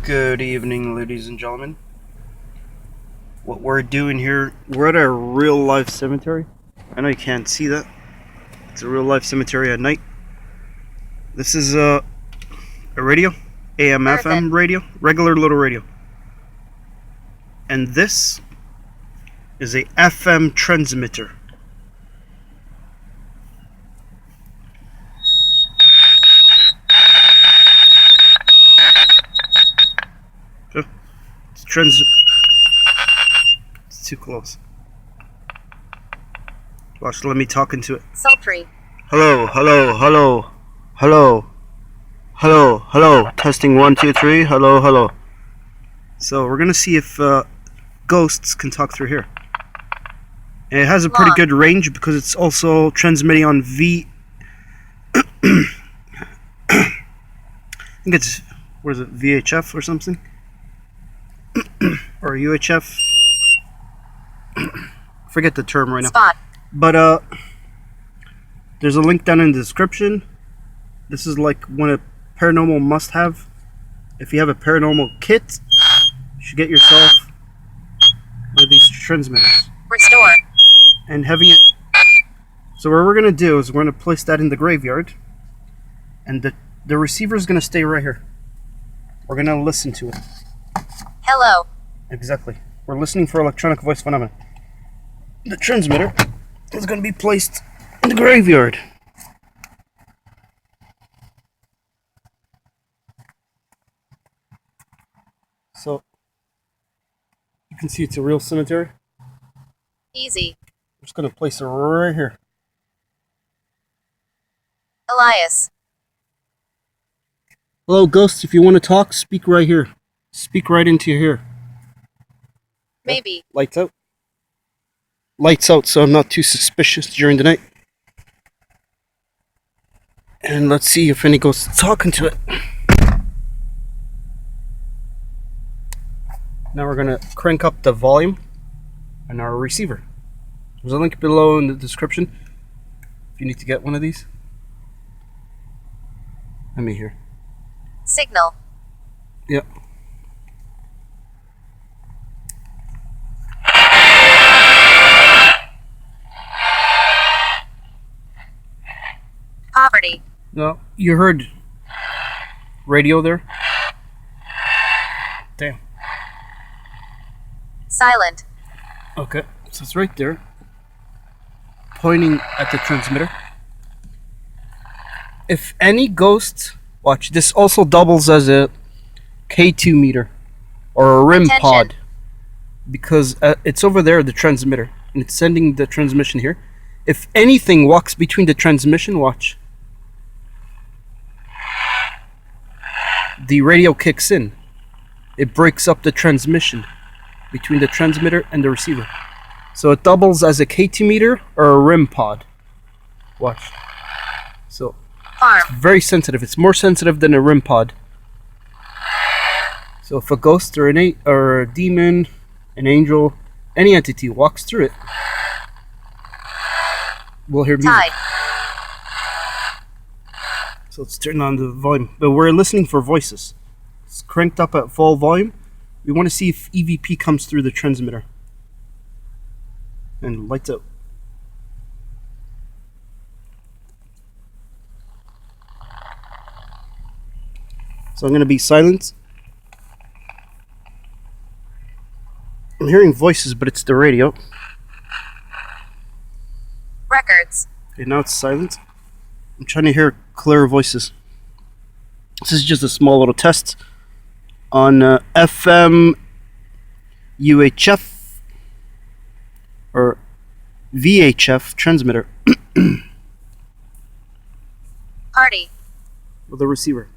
Good evening, ladies and gentlemen. What we're doing here, we're at a real life cemetery. I know you can't see that. It's a real life cemetery at night. This is a radio, AM, FM radio, regular little radio. And this is a FM transmitter. It's too close. Watch, let me talk into it. Sultry. Hello, hello, hello, hello, hello, hello. Testing 1, 2, 3. Hello, hello. So we're gonna see if ghosts can talk through here. And it has a pretty good range because it's also transmitting on I think it's, what is it, VHF or something? Or UHF? Forget the term right now. Spot. But there's a link down in the description. This is like one a paranormal must have. If you have a paranormal kit, you should get yourself one of these transmitters. Restore. And having it. So what we're gonna do is we're gonna place that in the graveyard, and the receiver is gonna stay right here. We're gonna listen to it. Hello. Exactly. We're listening for electronic voice phenomena. The transmitter is going to be placed in the graveyard. So, you can see it's a real cemetery. Easy. We're just going to place it right here. Elias. Hello, ghosts. If you want to talk, speak right here. Speak right into your ear. Maybe. Lights out. Lights out, so I'm not too suspicious during the night. And let's see if any ghosts talking to it. Now we're gonna crank up the volume on our receiver. There's a link below in the description if you need to get one of these. Let me hear. Signal. Yep. Poverty. No, you heard radio there? Damn. Silent. Okay, so it's right there, pointing at the transmitter. If any ghost, watch, this also doubles as a K2 meter or a RIM pod, because it's over there, the transmitter, and it's sending the transmission here. If anything walks between the transmission, watch, the radio kicks in. It breaks up the transmission between the transmitter and the receiver. So it doubles as a K2 meter or a RIM pod. Watch. So it's very sensitive. It's more sensitive than a RIM pod. So if a ghost or a demon, an angel, any entity walks through it, we'll hear music. So let's turn on the volume. But we're listening for voices. It's cranked up at full volume. We want to see if EVP comes through the transmitter. And lights out. So I'm going to be silent. I'm hearing voices, but it's the radio. Records. Okay, now it's silent. I'm trying to hear clear voices. This is just a small little test on FM UHF or VHF transmitter Party. with a receiver.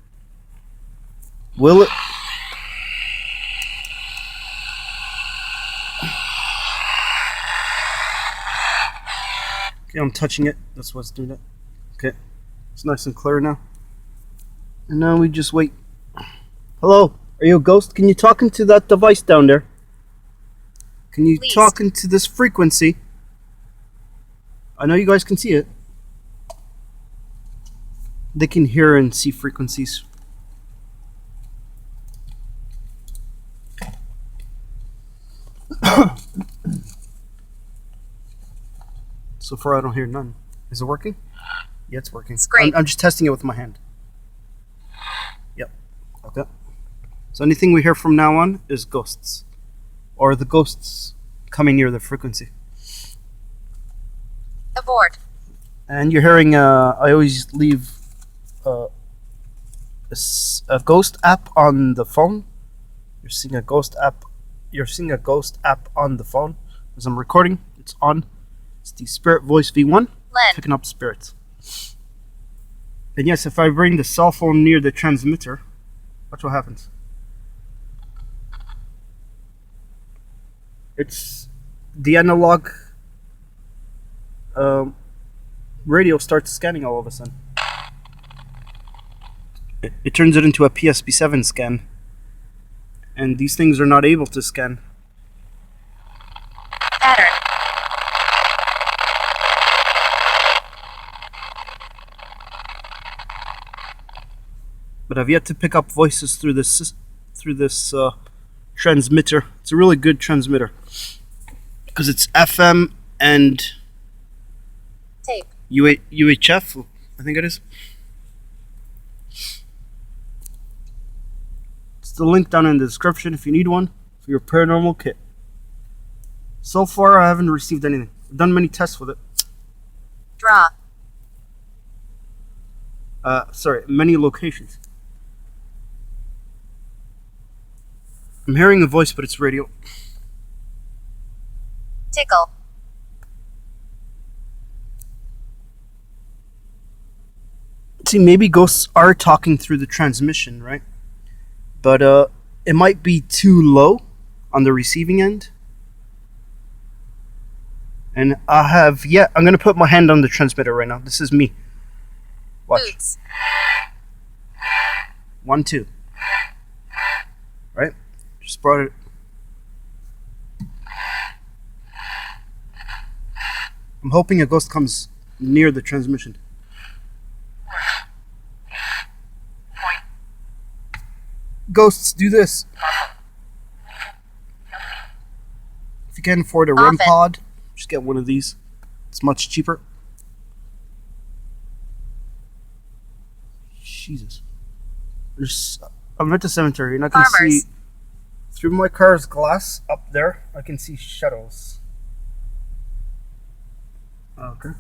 Will it? Okay, I'm touching it. That's what's doing it. Okay, it's nice and clear now. And now we just wait. Hello, are you a ghost? Can you talk into that device down there? Can you talk into this frequency? I know you guys can see it. They can hear and see frequencies. So far, I don't hear none. Is it working? Yeah, it's working. Scrape. I'm just testing it with my hand. Yep. Okay. So anything we hear from now on is ghosts. Or the ghosts coming near the frequency. Abort. And you're hearing, I always leave a ghost app on the phone. You're seeing a ghost app. You're seeing a ghost app on the phone. As I'm recording, it's on. It's the Spirit Voice V1, Len. picking up spirits. And yes, if I bring the cell phone near the transmitter, watch what happens. It's the analog radio starts scanning all of a sudden. It turns it into a PSP7 scan. And these things are not able to scan. Pattern. But I've yet to pick up voices through this transmitter. It's a really good transmitter because it's FM and Tape. UHF, I think it is. It's the link down in the description if you need one for your paranormal kit. So far, I haven't received anything. I've done many tests with it. Draw. Many locations. I'm hearing a voice, but it's radio. Tickle. See, maybe ghosts are talking through the transmission, right? But it might be too low on the receiving end. And I'm gonna put my hand on the transmitter right now. This is me. Watch. Boots. 1, 2. Right? Just brought it. I'm hoping a ghost comes near the transmission. Ghosts, do this. If you can't afford a REM Often. pod, just get one of these. It's much cheaper. Jesus. I'm at the cemetery and I can Farmers. see through my car's glass up there. I can see shadows. Okay.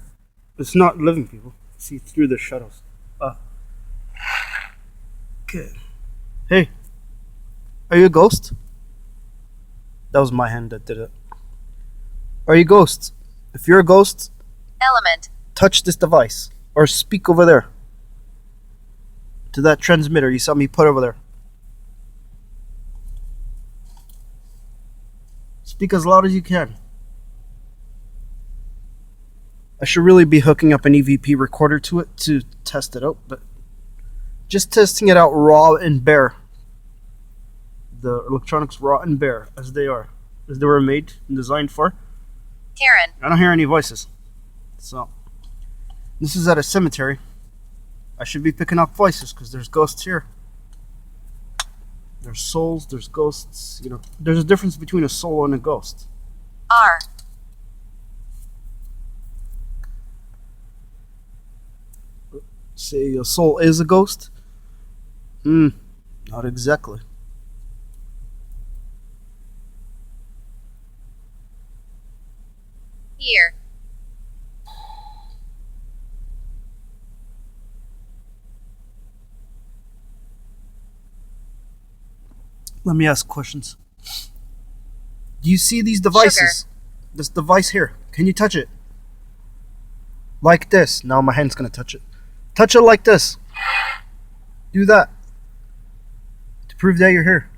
It's not living people. See through the shadows. Okay. Hey. Are you a ghost? That was my hand that did it. Are you a ghost? If you're a ghost, Element. touch this device or speak over there to that transmitter you saw me put over there. Speak as loud as you can. I should really be hooking up an EVP recorder to it to test it out, but just testing it out raw and bare. The electronics raw and bare as they are, as they were made and designed for. Karen. I don't hear any voices. So, this is at a cemetery. I should be picking up voices because there's ghosts here. There's souls, there's ghosts. You know, there's a difference between a soul and a ghost. R. Say a soul is a ghost? Not exactly. Year. Let me ask questions. Do you see these devices? This device here. Can you touch it? Like this. Now my hand's gonna touch it. Touch it like this. Do that. To prove that you're here.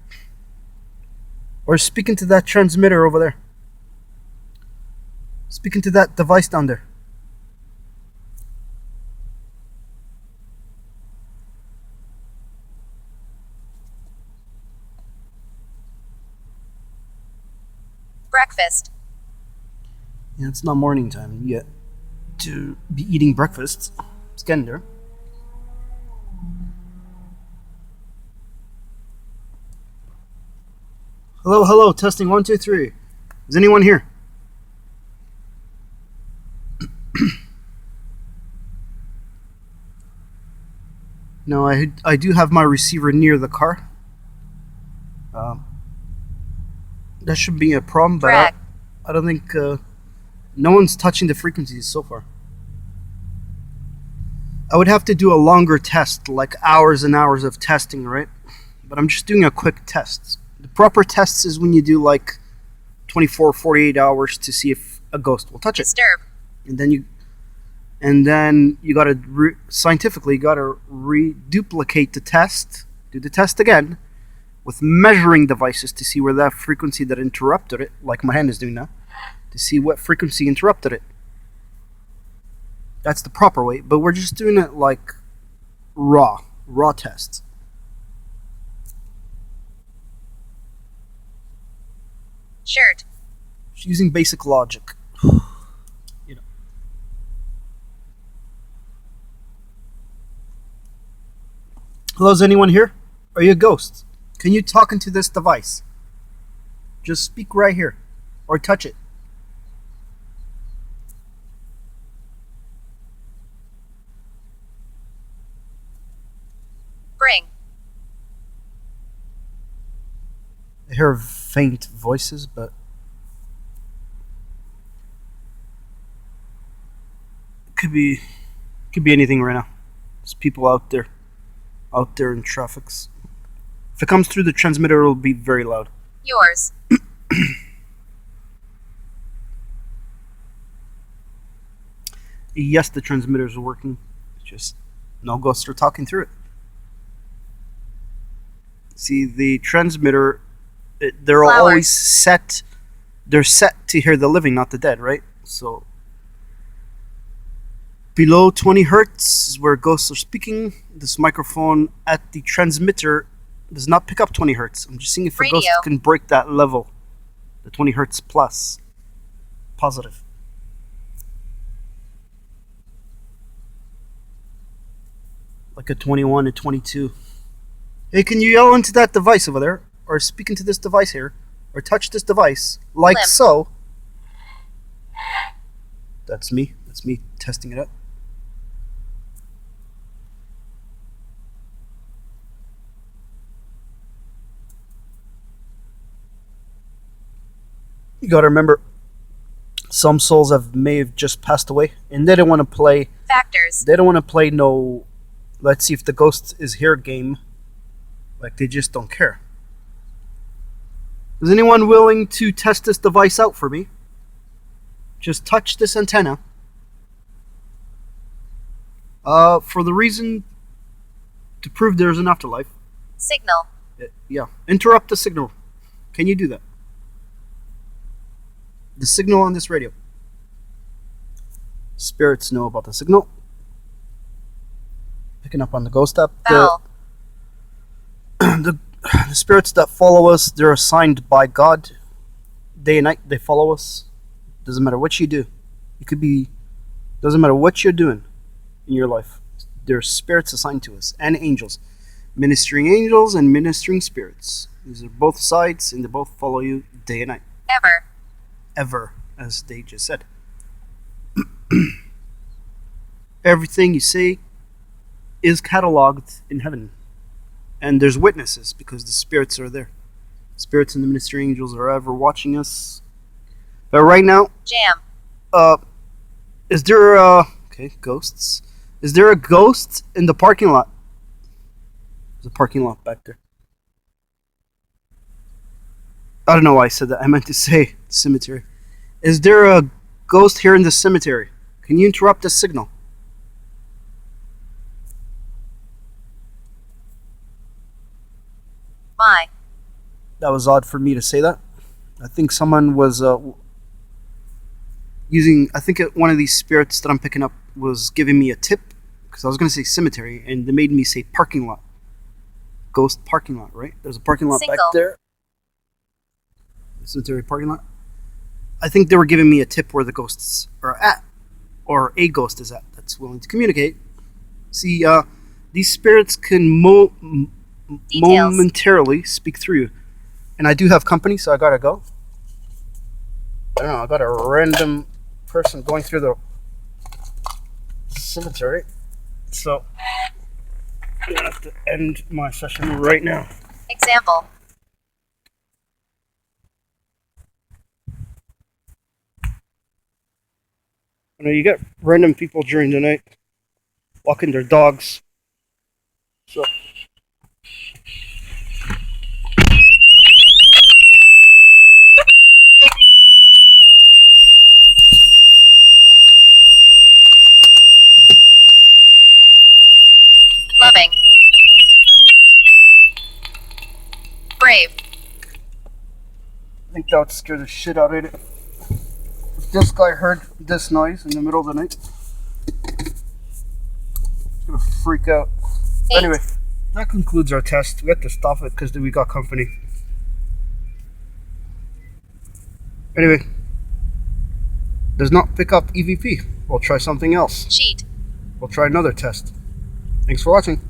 Or speaking to that transmitter over there. Speaking to that device down there. Breakfast. Yeah, it's not morning time yet to be eating breakfast. It's getting there. Hello, hello, testing 1, 2, 3. Is anyone here? No, I do have my receiver near the car. Um, that shouldn't be a problem, but Drag. I don't think no one's touching the frequencies so far. I would have to do a longer test, like hours and hours of testing, right? But I'm just doing a quick test. The proper test is when you do like 24, 48 hours to see if a ghost will touch it. Disturb. And then you gotta scientifically you gotta reduplicate the test, do the test again, with measuring devices to see where that frequency that interrupted it, like my hand is doing now, to see what frequency interrupted it. That's the proper way, but we're just doing it like raw tests. Shirt. Just using basic logic. You know. Hello, is anyone here? Are you a ghost? Can you talk into this device? Just speak right here, or touch it. Bring. I hear faint voices, but it could be anything right now. There's people out there in traffics. If it comes through the transmitter, it'll be very loud. Yours. Yes, the transmitters are working. It's just no ghosts are talking through it. See, the transmitter, they're Flowers. always set. They're set to hear the living, not the dead, right? So below 20 hertz is where ghosts are speaking. This microphone at the transmitter does not pick up 20 hertz. I'm just seeing if a Radio. ghost can break that level, the 20 hertz plus, positive. Like a 21 and 22. Hey, can you yell into that device over there? Or speak into this device here? Or touch this device? Like Limp. so. That's me. That's me testing it out. You gotta remember, some souls may have just passed away, and they don't want to play. Factors. They don't want to play no. Let's see if the ghost is here game. Like they just don't care. Is anyone willing to test this device out for me? Just touch this antenna. For the reason to prove there's an afterlife. Signal. Yeah. Interrupt the signal. Can you do that? The signal on this radio. Spirits know about the signal. Picking up on the ghost app. Vowel. The spirits that follow us, they're assigned by God. Day and night, they follow us. Doesn't matter what you do. It could be. Doesn't matter what you're doing in your life. There's spirits assigned to us and angels, ministering angels and ministering spirits. These are both sides, and they both follow you day and night. Ever. Ever, as they just said. Everything you say is cataloged in heaven. And there's witnesses because the spirits are there. Spirits and the ministering angels are ever watching us. But right now, Jam. is there okay, ghosts. Is there a ghost in the parking lot? There's a parking lot back there. I don't know why I said that. I meant to say cemetery. Is there a ghost here in the cemetery? Can you interrupt the signal? My. That was odd for me to say that. I think someone was using. I think one of these spirits that I'm picking up was giving me a tip because I was going to say cemetery, and they made me say parking lot. Ghost parking lot, right? There's a parking lot back Single. there. Cemetery parking lot. I think they were giving me a tip where the ghosts are at, or a ghost is at, that's willing to communicate. See, these spirits can Details. momentarily speak through you. And I do have company, so I gotta go. I don't know, I got a random person going through the cemetery. So I'm gonna have to end my session right now. Example. You know, you get random people during the night walking their dogs. So Loving. Brave. I think that would scare the shit out of it. If this guy heard this noise in the middle of the night, he's gonna freak out. 8. Anyway, that concludes our test. We had to stop it because we got company. Anyway, does not pick up EVP. We'll try something else. Cheat. We'll try another test. Thanks for watching.